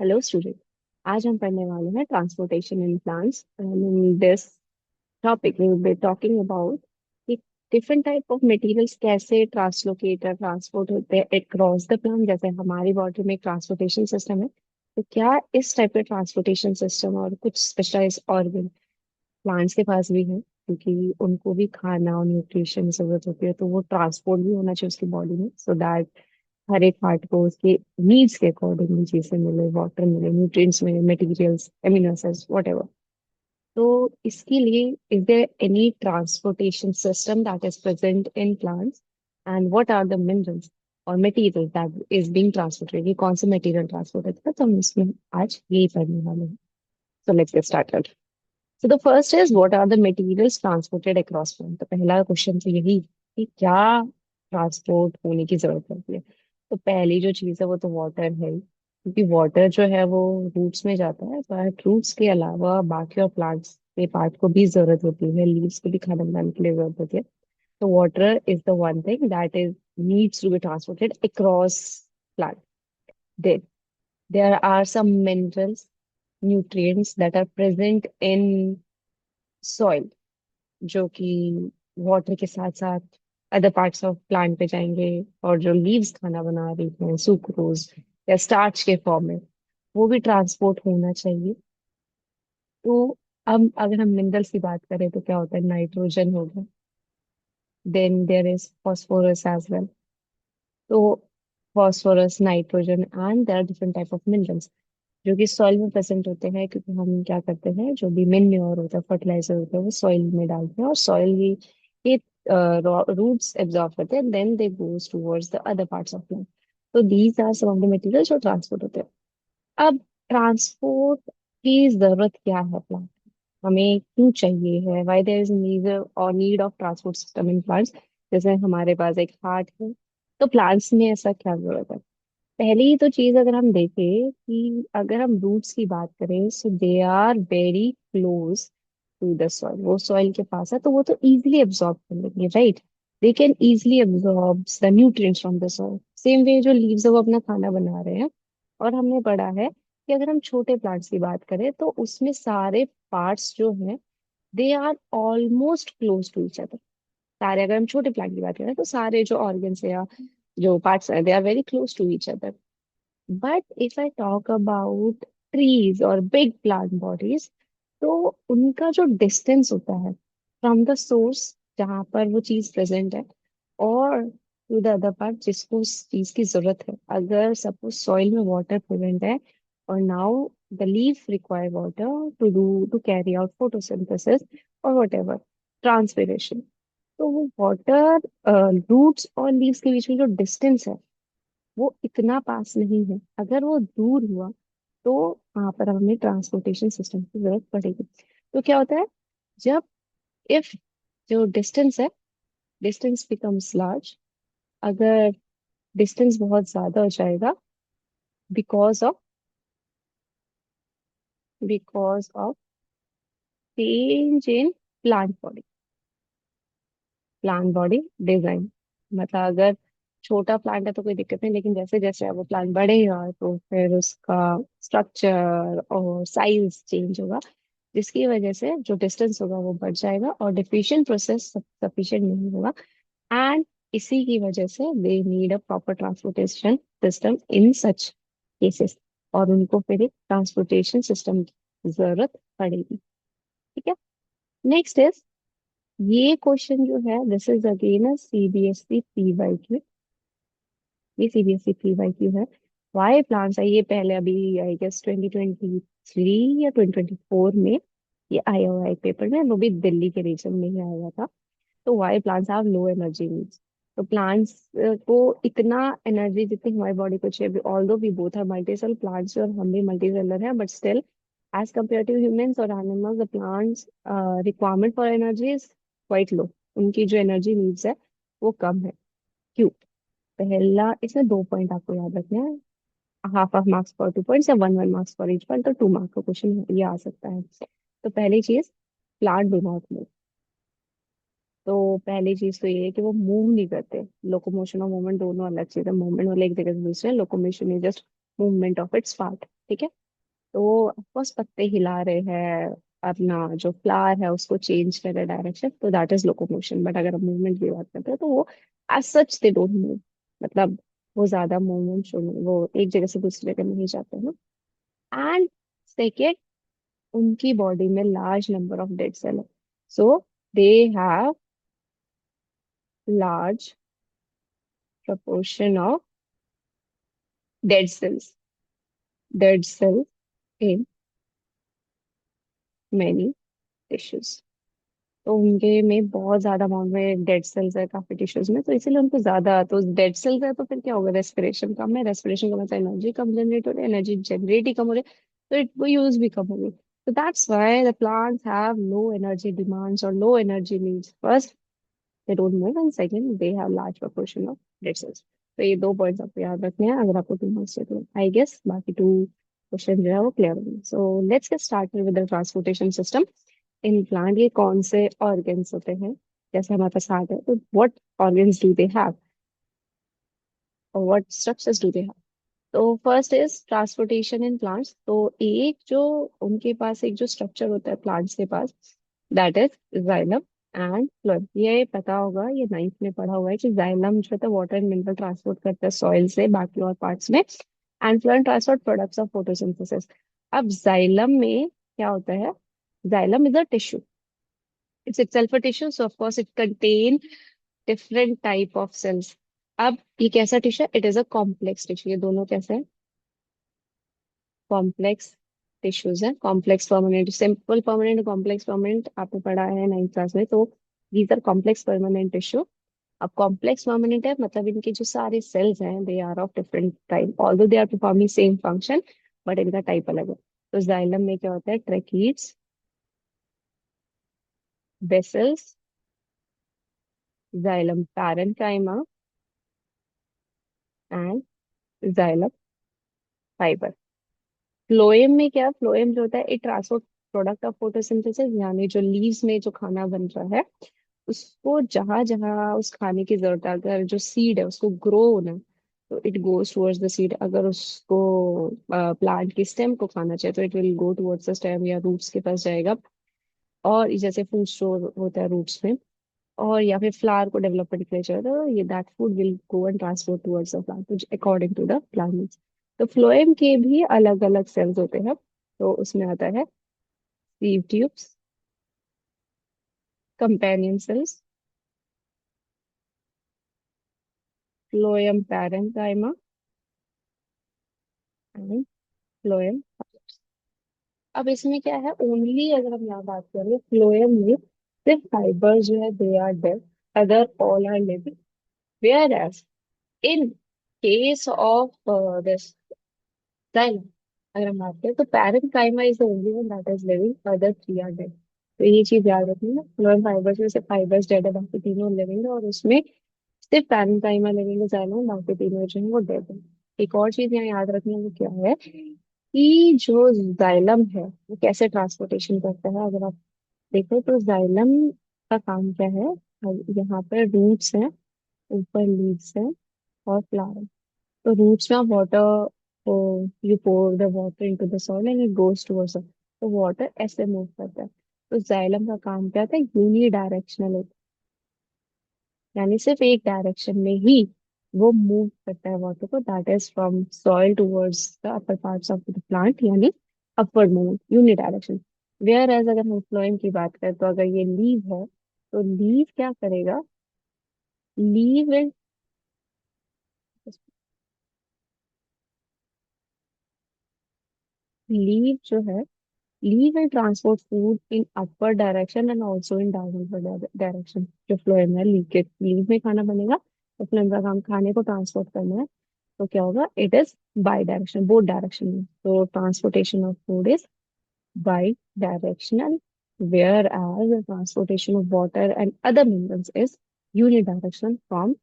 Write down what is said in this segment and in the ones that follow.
Hello student. आज हम पढ़ने वाले हैं transportation in plants and in this topic we will be talking about कि डिफरेंट टाइप ऑफ मटेरियल्स कैसे ट्रांसलोकेट और ट्रांसपोर्ट होते हैं अक्रॉस द प्लांट। जैसे हमारी बॉडी में एक ट्रांसपोर्टेशन सिस्टम है, तो क्या इस टाइप के ट्रांसपोर्टेशन सिस्टम और कुछ स्पेशलाइज्ड ऑर्गन प्लांट्स के पास भी है, क्योंकि उनको भी खाना और न्यूट्रिशन की जरूरत होती है, तो वो ट्रांसपोर्ट भी होना चाहिए उसकी बॉडी में, सो दैट हर एक पार्ट को उसके नीड्स के अकॉर्डिंगली चीजें मिले, वाटर मिले, न्यूट्रिएंट्स मिले, मटेरियल्स, एमिनो एसिड्स, व्हाटएवर। तो इसके लिए is there any transportation system that is present in plants, and what are the minerals और material that is being transported? ये कौन से मटेरियल ट्रांसपोर्ट होता है, तो हम इसमें आज यही पढ़ने वाले हैं। So let's get started. So the first is what are the materials transported across plant. तो पहला क्वेश्चन तो यही कि क्या ट्रांसपोर्ट होने की जरूरत पड़ती है। तो पहली जो चीज है वो तो वाटर है ही, क्योंकि वाटर जो है वो रूट्स में जाता है, बट रूट्स के अलावा बाकी और प्लांट्स के पार्ट को भी जरूरत होती है, लीव्स को भी खाना बनाने के लिए जरूरत होती है। तो water is the one thing that is needs to be transported across plant. Then there are some minerals, nutrients that are present in soil, जो कि वाटर के साथ साथ अदर पार्ट्स ऑफ प्लांट पे जाएंगे, और जो लीव्स खाना बना रही हैं सुक्रोज या स्टार्च के फॉर्म में, वो भी ट्रांसपोर्ट होना चाहिए। तो अब अगर हम मिनरल्स की बात करें तो क्या होता है, नाइट्रोजन हो गया, then there is phosphorus as well. तो phosphorus, nitrogen and there are different type of minerals जो कि सॉइल में प्रेजेंट होते हैं, क्योंकि हम क्या करते हैं, जो भी मेन्योर होता है, फर्टिलाइजर होता है, वो सॉइल में डालते हैं और सॉइल ही के रूट्स एब्जॉर्ब करते हैं, then they goes towards the other parts of plant. तो these are some of the material जो ट्रांसपोर्ट होते हैं। अब ट्रांसपोर्ट की जरूरत क्या है प्लांट, हमें क्यों चाहिए है, व्हाई देयर इज नीड और need of transport system in plants. जैसे हमारे पास एक हार्ट है, तो प्लांट्स में ऐसा क्या जरूरत है? पहली तो चीज अगर हम देखें कि अगर हम रूट्स की बात करें, so they are very close to the soil, वो सॉइल के पास है, तो वो तो इजीली एब्जॉर्ब कर लेंगे, right. They can easily absorb the nutrients from the soil. Same way जो लीव्स है वो अपना खाना बना रहे हैं, और हमने पढ़ा है कि अगर हम छोटे प्लांट्स की बात करें तो उसमें सारे पार्ट्स जो हैं, they are almost close to each other. सारे, अगर हम छोटे प्लांट की बात करें तो सारे जो ऑर्गन्स है या जो पार्ट्स है, they are very close to each other. But if I talk about trees और बिग प्लांट बॉडीज, तो उनका जो डिस्टेंस होता है फ्रॉम द सोर्स जहाँ पर वो चीज प्रेजेंट है, और टू द अदर पार्ट जिसको उस चीज की जरूरत है, अगर सपोज सॉइल में वाटर प्रेजेंट है, और now the leaf require water to do to carry out photosynthesis और वट एवर ट्रांसपिरेशन, तो वो वाटर रूट्स और लीव्स के बीच में जो डिस्टेंस है वो इतना पास नहीं है। अगर वो दूर हुआ तो वहां पर हमें ट्रांसपोर्टेशन सिस्टम की जरूरत पड़ेगी। तो क्या होता है, जब इफ जो डिस्टेंस है, डिस्टेंस बिकम्स लार्ज, अगर डिस्टेंस बहुत ज्यादा हो जाएगा, because of because of change in plant body, plant body design. मतलब अगर छोटा प्लांट है तो कोई दिक्कत नहीं, लेकिन जैसे जैसे वो प्लांट बढ़ेगा तो फिर उसका स्ट्रक्चर और साइज चेंज होगा, जिसकी वजह से जो डिस्टेंस होगा वो बढ़ जाएगा और डिफिशिएंट प्रोसेस सफिशिएंट नहीं होगा। एंड इसी की वजह से they need a proper transportation system in such cases, और उनको फिर एक ट्रांसपोर्टेशन सिस्टम की जरूरत पड़ेगी। ठीक है। नेक्स्ट इज, ये क्वेश्चन जो है, this is again a CBSE P Y Q. ये सीबीएसई पी वाई क्यू है। वाई प्लांट्स है, ये पहले अभी आई गेस 2023 या 2024 में ये आया हुआ है एक पेपर में, वो भी दिल्ली के रीजन में ही आया हुआ था। तो why plants have low energy needs. तो प्लांट्स को इतना एनर्जी जितनी हमारी बॉडी को चाहिए, although we both are multicell plants और हम भी मल्टीसेलर हैं, but still as compare to humans और animals, the plants requirement for energy is quite low. उनकी जो एनर्जी नीड्स है वो कम है। क्यों? पहला, इसमें दो पॉइंट आपको याद रखना है, half of marks for 2 points या one one marks for each point, तो 2 मार्क्स का क्वेश्चन ये आ सकता है। तो पहली चीज, प्लांट डू नॉट मूव। तो पहली चीज तो ये है कि वो मूव नहीं करते। लोकोमोशन और मूवमेंट दोनों अलग चीज है। मूवमेंट वाले एक जगह से दूसरे, locomotion is just movement of its part. ठीक है। तो ऑफकोर्स पत्ते हिला रहे हैं, अपना जो फ्लावर है उसको चेंज कर रहे डायरेक्शन, तो दैट इज लोकोमोशन। बट अगर हम मूवमेंट की बात करते हैं तो वो as such they don't move, मतलब वो ज्यादा मूवमेंट शो नहीं, वो एक जगह से दूसरी जगह नहीं जाते ना। एंड सेकेंड, उनकी बॉडी में large number of dead cell है, so they have large proportion of dead cells, dead cells in many tissues। तो उनके में बहुत ज्यादा अमाउंट में डेड सेल्स है काफी टिश्यूज में, तो इसीलिए उनको ज्यादा, तो डेड सेल्स है तो फिर क्या होगा, रेस्पिरेशन कम है, रेस्पिरेशन कम है तो एनर्जी कम जनरेट हो रही है, एनर्जी जनरेट ही कम हो रही है, तो इट वो यूज भी कम होगी। तो that's why the plants have low energy demands और low energy needs. First, they don't move, and second, they have large proportion of dead cells। तो ये दो पॉइंट्स आपको याद रखने हैं अगर आपको 2 मार्क्स चाहिए तो। आई गेस बाकी 2 क्वेश्चन जो है वो क्लियर होंगे। सो let's get started with the transportation system in plant. ये कौन से ऑर्गन्स होते हैं, जैसे हमारे पास हार्ट है तो what organs do they have और what structures do they have. तो first is transportation in plants. तो एक जो उनके पास एक जो स्ट्रक्चर होता है प्लांट्स के पास, that is xylem and phloem. ये पता होगा, ये 9th में पढ़ा हुआ है कि जाइलम जो है वाटर एंड मिनरल ट्रांसपोर्ट करता है सॉइल से बाकी और पार्ट्स में, and phloem transport products of photosynthesis. अब जाइलम में क्या होता है, xylem is a tissue, it's itself a tissue, so of course it contain different type of cells. अब ये कैसा टिश्यू है, it is a complex tissue. ये दोनों कैसे हैं, कॉम्प्लेक्स टिश्यूज है। Complex permanent, simple permanent, complex permanent आपने पढ़ा है 9th क्लास में, तो these are complex permanent tissue. अब कॉम्प्लेक्स परमानेंट है मतलब इनके जो सारे सेल्स हैं they are of different type, although they are performing same function, but इनका टाइप अलग है। तो जाइलम में क्या होता है, tracheids, vessels, xylem parenchyma and xylem fibre. Phloem में क्या, फ्लोएम जो होता है it transport product of photosynthesis, यानी जो लीव्स में जो खाना बन रहा है उसको जहां जहां उस खाने की जरूरत है, अगर जो सीड है उसको ग्रो होना है तो it goes towards the seed. अगर उसको प्लांट के स्टेम को खाना चाहिए तो it will go towards the stem या रूट्स के पास जाएगा। और जैसे फूड स्टोर होता है रूट्स में, और या फिर फ्लावर को डेवलपमेंट के लिए चाहिए तो ये that food will go and transport towards the plant according to the plant needs. तो फ्लोएम के भी अलग अलग सेल्स होते हैं, तो उसमें आता है sieve tubes, companion cells, phloem parenchyma and phloem. अब इसमें क्या है, ओनली अगर हम यहाँ बात करें फ्लोएम में सिर्फ फाइबर जो है they are dead, other all are living. Whereas in case of this xylem, अगर हम बात करें तो parenchyma is the only one that is living, other 3 are dead. तो ये चीज याद रखनी है, फ्लोएम फाइबर्स में से फाइबर्स डेड है, बाकी तीनों लिविंग है, और उसमें सिर्फ पैरेन्काइमा लिविंग है जाइलम, बाकी तीनों जो है वो डेड है। एक और चीज यहाँ याद रखनी है वो क्या है कि जो जाइलम है वो कैसे ट्रांसपोर्टेशन करता है। अगर आप देखो तो जाइलम का काम क्या है, यहाँ पर रूट्स हैं, ऊपर लीव्स हैं और फ्लावर। तो रूट्स में आप वाटर, तो you pour the water into the soil and it goes towards, तो वाटर ऐसे मूव करता है। तो जाइलम का काम क्या था, यूनी डायरेक्शनल, यानी सिर्फ एक डायरेक्शन में ही वो मूव करता है वाटर को, that is from soil towards the upper parts of the plant, यानी upward movement, uni direction. Whereas अगर हम फ्लोएम की बात करें तो अगर ये लीव है तो लीव क्या करेगा, लीव विल, लीव जो है, leave will transport food in upper direction and also in downward direction. जो फ्लोएम है, लीव के लीव में खाना बनेगा तो फ्लोएम का काम खाने को ट्रांसपोर्ट करना है, तो क्या होगा, it is bi direction, both direction में। तो transportation of food is bidirectional, where as the transportation of water and other minerals is unidirectional from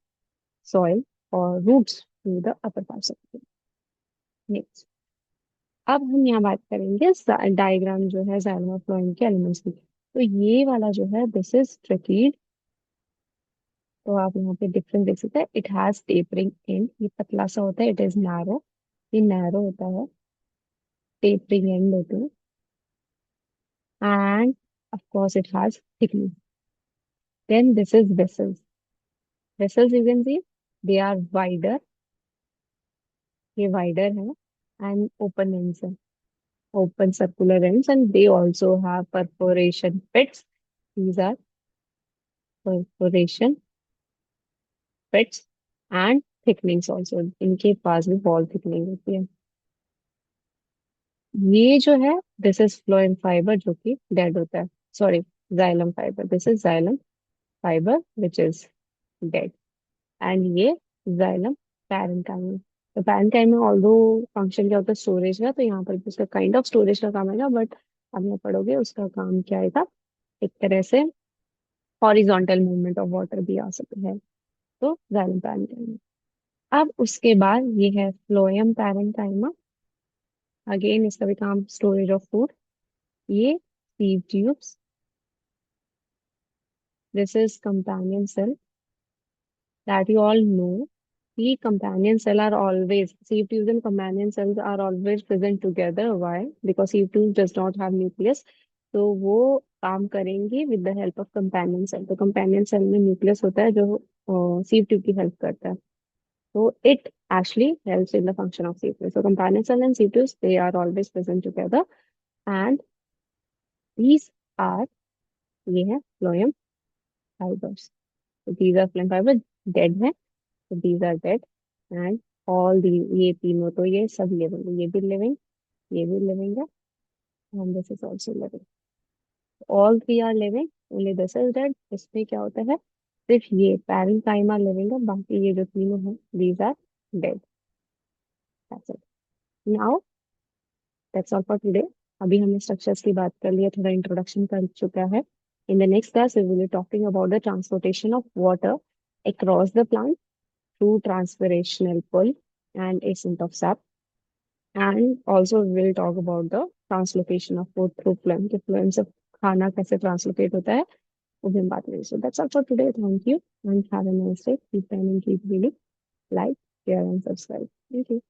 soil और roots to the upper parts of the. Next, अब हम यहाँ बात करेंगे diagram जो है जाइलम और फ्लोएम के एलिमेंट्स की। तो ये वाला जो है दिस इज ट्रैकीड, तो आप यहाँ पे डिफरेंस देख सकते हैं, इट हैज टेपरिंग इन, ये पतला सा होता है, इट इज नैरो, ये नैरो होता है, tapering end होते हैं, and of course it has thickness. Then this is vessels. Vessels you can see they are wider, ये wider है, and open ends है, open circular ends, and they also have perforation pits. These are perforation pits and thickenings also, इनके पास भी wall thickening होती है। ये जो है दिस इज फ्लोएम फाइबर जो कि डेड होता है, sorry xylem fibre, this is xylem fibre which is dead, and ये जाइलम पैरेन्काइमा। तो पैरेन्काइमा ऑल्दो फंक्शन क्या होता है स्टोरेज का, तो यहाँ पर भी उसका काइंड ऑफ स्टोरेज का काम आएगा, बट अब यहाँ पढ़ोगे उसका काम क्या आएगा, एक तरह से हॉरिजॉन्टल मूवमेंट ऑफ वाटर भी आ सकता है। तो जाइलम पैरेन्काइमा। अब उसके बाद ये है फ्लोएम पैरेन्काइमा, अगेन इसका भी काम स्टोरेज ऑफ फूड। ये sieve tubes, this is companion cell that you all know. The companion cell are always, sieve tubes and companion cells are always present together. Why? Because sieve tube does not have nucleus. तो वो काम करेंगे with the help of companion cell. तो companion cell में nucleus होता है जो sieve tube की हेल्प करता है। तो it actually helps in the function of sieve tube. So companion cell and sieve tubes they are always present together, and these are, ये है phloem fibers. So these are phloem fibers, dead है, so these are dead, and all the, ये तीनों तो ये सब living, ये भी लिविंग, ये भी लिविंग है, and this is also living. All three are living, only this is dead. इसमें क्या होता है, सिर्फ ये पैरेन्काइमा लिविंग है, बाकी ये जो तीनों हैं these are dead. That's it. Now that's all for today. अभी हमने स्ट्रक्चर्स की बात कर लिया, थोड़ा इंट्रोडक्शन कर चुका है। In the next class we will be talking about the transportation of water across the plant through transpirational pull and ascent of sap. And also we'll talk about the translocation of food through phloem, कि phloem से खाना कैसे translocate होता है, वो भी हम बात करेंगे। So that's all for today. Thank you and have a nice day. Keep time and keep reading. Like, share and subscribe. Thank you.